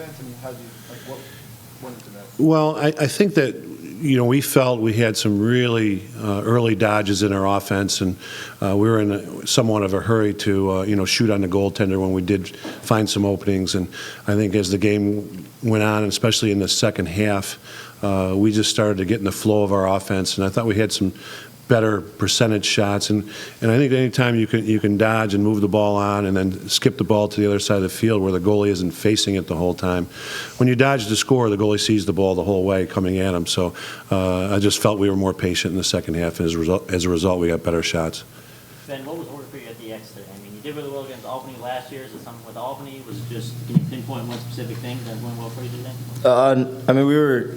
defense? I mean, how do you, like, what went into that? Well, I think that, we felt we had some really early dodges in our offense, and we were in somewhat of a hurry to, shoot on the goaltender when we did find some openings. And I think as the game went on, especially in the second half, we just started to get in the flow of our offense, and I thought we had some better percentage shots, and I think anytime you can dodge and move the ball on and then skip the ball to the other side of the field where the goalie isn't facing it the whole time, when you dodge to score, the goalie sees the ball the whole way coming at him. So I just felt we were more patient in the second half, and as a result, we got better shots. Ben, what was harder for you at the X today? I mean, you did really well against Albany last year. Is it something with Albany? Was it just, can you pinpoint one specific thing that went well for you today? I mean, we were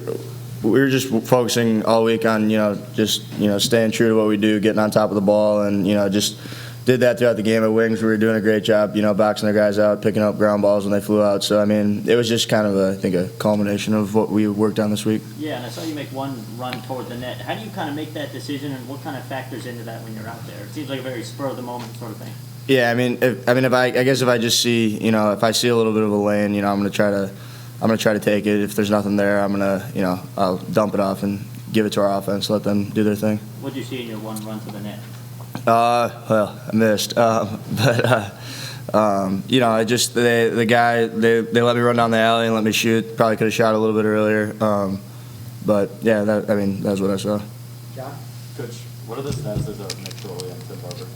just focusing all week on, staying true to what we do, getting on top of the ball, and, just did that throughout the game. At Wings, we were doing a great job, boxing their guys out, picking up ground balls when they flew out. So, I mean, it was just kind of, I think, a culmination of what we worked on this week. Yeah, and I saw you make one run toward the net. How do you kind of make that decision, and what kind of factors into that when you're out there? It seems like a very spur-of-the-moment sort of thing. Yeah, I mean, if I just see, if I see a little bit of a lane, I'm going to try to take it. If there's nothing there, I'm going to, I'll dump it off and give it to our offense, let them do their thing. What did you see in your one run to the net? Well, I missed. I just, they let me run down the alley and let me shoot. Probably could have shot a little bit earlier. But, yeah, that's what I saw. John? Coach, what are the stats of Nick Crowley and Tim Barber?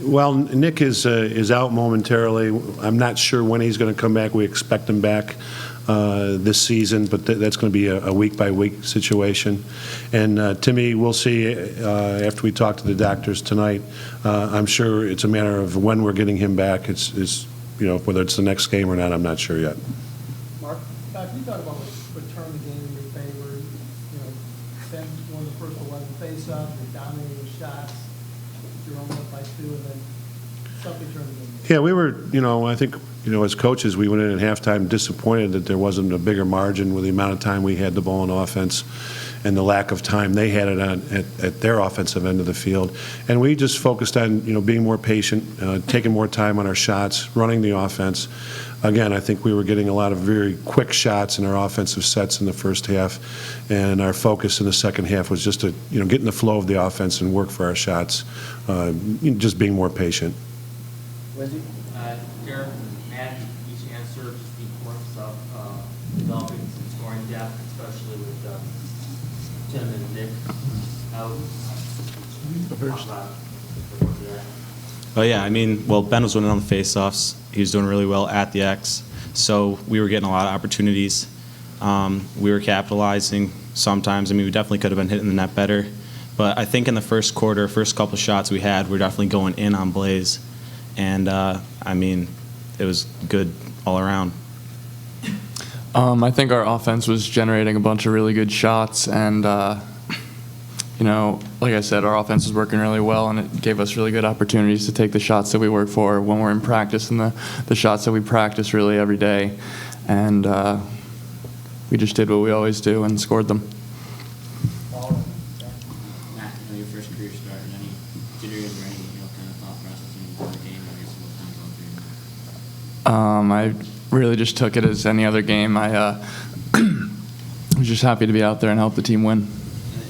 Well, Nick is out momentarily. I'm not sure when he's going to come back. We expect him back this season, but that's going to be a week-by-week situation. And Timmy, we'll see after we talk to the doctors tonight. I'm sure it's a matter of when we're getting him back. It's whether it's the next game or not, I'm not sure yet. Mark, can you talk about what turned the game in your favor? Ben won the first 11 face-offs, you're dominating the shots. You're only up by 2, and then something turned the game. Yeah, we were, I think, as coaches, we went in at halftime disappointed that there wasn't a bigger margin with the amount of time we had the ball in offense and the lack of time they had it on at their offensive end of the field. And we just focused on, being more patient, taking more time on our shots, running the offense. Again, I think we were getting a lot of very quick shots in our offensive sets in the first half, and our focus in the second half was just to, get in the flow of the offense and work for our shots, just being more patient. Lindsay? Derek and Matt, each answer just the importance of developing some scoring depth, especially with Tim and Nick out. Oh yeah, I mean, well, Ben was winning on the faceoffs. He was doing really well at the X, so we were getting a lot of opportunities. We were capitalizing sometimes. I mean, we definitely could have been hitting the net better, but I think in the first quarter, first couple shots we had, we were definitely going in on Blaze, and I mean, it was good all around. I think our offense was generating a bunch of really good shots, and like I said, our offense was working really well, and it gave us really good opportunities to take the shots that we work for when we're in practice, and the shots that we practice really every day. And we just did what we always do and scored them. Matt, your first career start, any jitters or any kind of thought process when you played the game? I really just took it as any other game. I was just happy to be out there and help the team win. I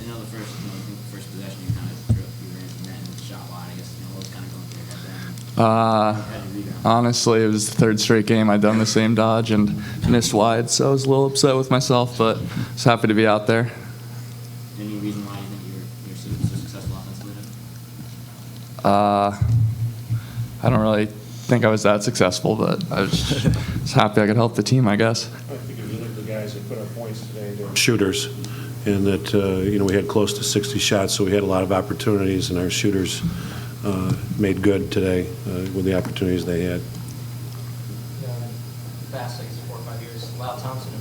know the first possession you kind of ran from net and shot wide. I guess what was kind of going through your head then? Honestly, it was the third straight game I'd done the same dodge and missed wide, so I was a little upset with myself, but I was happy to be out there. Any reason why you think you're so successful offensively? I don't really think I was that successful, but I was happy I could help the team, I guess. I think if you look at the guys that put up points today, they were shooters, and that we had close to 60 shots, so we had a lot of opportunities, and our shooters made good today with the opportunities they had. Past, I guess, 4 or 5 years, Lyle Thompson,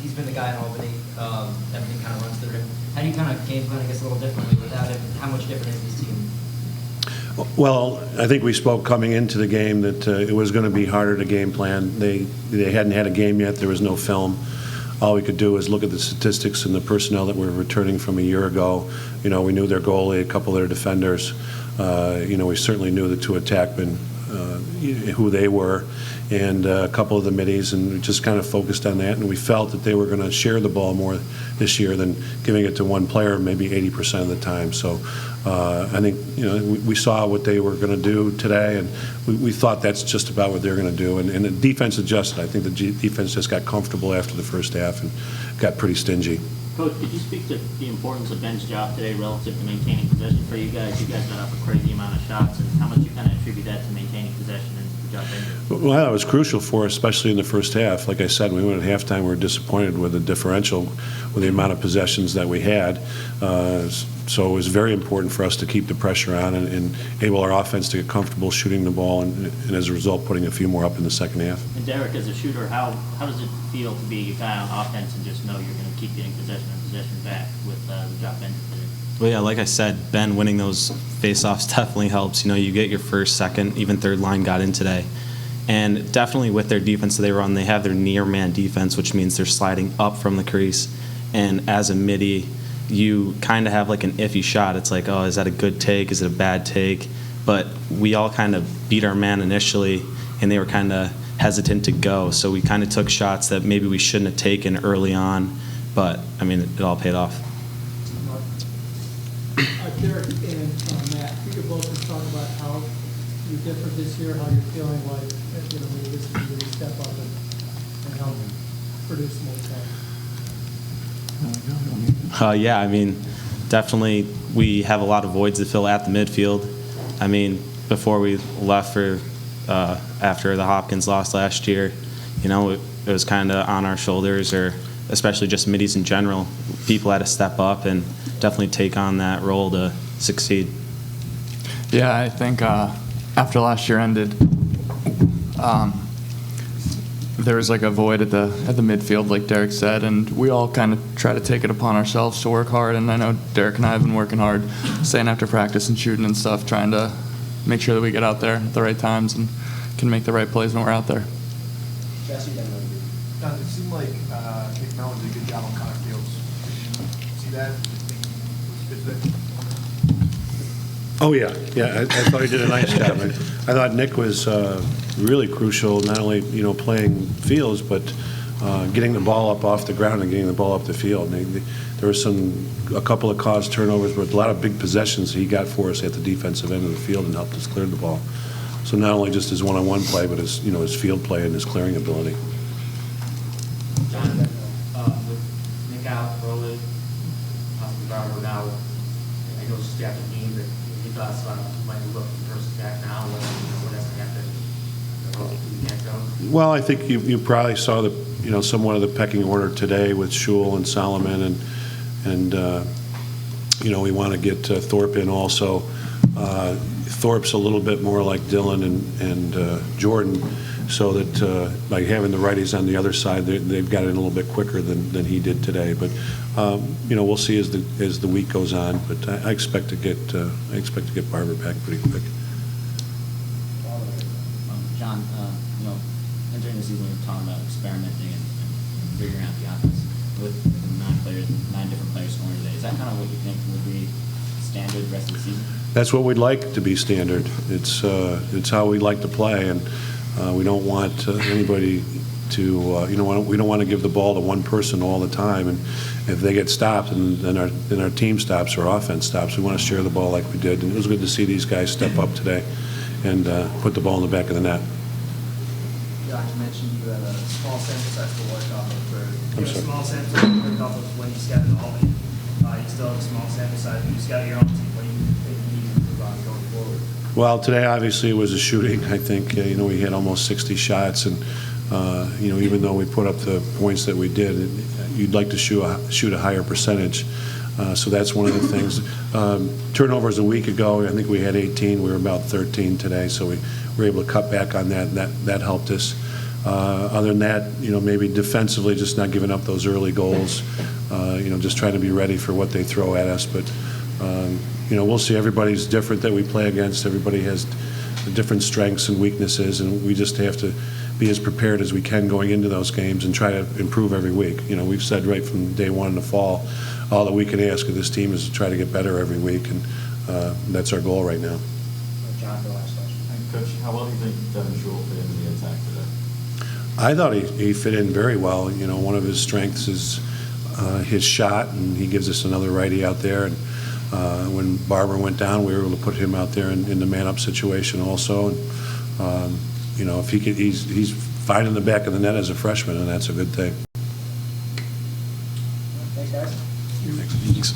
he's been the guy in Albany. Everything kind of runs through him. How do you kind of game plan, I guess, a little differently without him? How much different is this team? Well, I think we spoke coming into the game that it was going to be harder to game plan. They hadn't had a game yet. There was no film. All we could do is look at the statistics and the personnel that were returning from a year ago. We knew their goalie, a couple of their defenders. We certainly knew the 2 attackmen who they were, and a couple of the middies, and we just kind of focused on that. And we felt that they were going to share the ball more this year than giving it to one player maybe 80% of the time. So I think we saw what they were going to do today, and we thought that's just about what they're going to do. And the defense adjusted. I think the defense just got comfortable after the first half and got pretty stingy. Coach, could you speak to the importance of Ben's job today relative to maintaining possession for you guys? You guys got up a crazy amount of shots, and how much you kind of attribute that to maintaining possession and the job Ben did? Well, that was crucial for us, especially in the first half. Like I said, when we went at halftime, we were disappointed with the differential, with the amount of possessions that we had. So it was very important for us to keep the pressure on and enable our offense to get comfortable shooting the ball, and as a result, putting a few more up in the second half. And Derek, as a shooter, how does it feel to be a guy on offense and just know you're going to keep getting possession and possession back with the job Ben did today? Well, yeah, like I said, Ben winning those face-offs definitely helps. You get your first, second, even third line got in today. And definitely with their defense that they run, they have their near-man defense, which means they're sliding up from the crease. And as a midi, you kind of have like an iffy shot. It's like, oh, is that a good take? Is it a bad take? But we all kind of beat our man initially, and they were kind of hesitant to go. So we kind of took shots that maybe we shouldn't have taken early on. But, I mean, it all paid off. Derek and Matt, you could both just talk about how you're different this year, how you're feeling like, maybe this is really step up and help produce more stuff. Yeah, I mean, definitely we have a lot of voids to fill at the midfield. I mean, before we left for after the Hopkins loss last year, it was kind of on our shoulders, or especially just middies in general. People had to step up and definitely take on that role to succeed. Yeah, I think after last year ended, there was like a void at the midfield, like Derek said, and we all kind of try to take it upon ourselves to work hard. And I know Derek and I have been working hard, staying after practice and shooting and stuff, trying to make sure that we get out there at the right times and can make the right plays when we're out there. Don, it seemed like Nick Mellon did a good job on Connor Fields. See that? Oh, yeah. I thought he did a nice job. I thought Nick was really crucial, not only, playing Fields, but getting the ball up off the ground and getting the ball up the field. There was a couple of caused turnovers, but a lot of big possessions he got for us at the defensive end of the field and helped us clear the ball. So not only just his one-on-one play, but his field play and his clearing ability. John, with Nick out early, possibly Barber now, I know it's just after the game, but any thoughts about might look versus back now, what has to happen? Well, I think you probably saw somewhat of the pecking order today with Schul and Solomon, and we want to get Thorpe in also. Thorpe's a little bit more like Dylan and Jordan, so that by having the righties on the other side, they've got it in a little bit quicker than he did today. But we'll see as the week goes on. But I expect to get Barber back pretty quick. John, entering the season, we were talking about experimenting and figuring out the offense with 9 different players scoring today. Is that kind of what you think would be standard rest of the season? That's what we'd like to be standard. It's how we like to play, and we don't want anybody to we don't want to give the ball to one person all the time. And if they get stopped, and then our team stops or offense stops, we want to share the ball like we did. And it was good to see these guys step up today and put the ball in the back of the net. Josh, you mentioned you had a small sample size to work off of. I'm sorry. A small sample size to work off of when you scouted in Albany. You still have a small sample size. You scout your own team. What do you think you need to improve on going forward? Well, today obviously it was a shooting. I think we had almost 60 shots, and even though we put up the points that we did, you'd like to shoot a higher percentage. So that's one of the things. Turnovers a week ago, I think we had 18. We were about 13 today, so we were able to cut back on that. That helped us. Other than that, maybe defensively, just not giving up those early goals. Just trying to be ready for what they throw at us. But we'll see. Everybody's different that we play against. Everybody has different strengths and weaknesses, and we just have to be as prepared as we can going into those games and try to improve every week. We've said right from day one in the fall, all that we can ask of this team is to try to get better every week, and that's our goal right now. John, the last question. Coach, how well do you think Devin Shule fit into the attack today? I thought he fit in very well. You know, one of his strengths is his shot, and he gives us another righty out there. And when Barber went down, we were able to put him out there in the man-up situation also. And, you know, if he could, he's fine in the back of the net as a freshman, and that's a good thing. Thanks, guys. Thanks.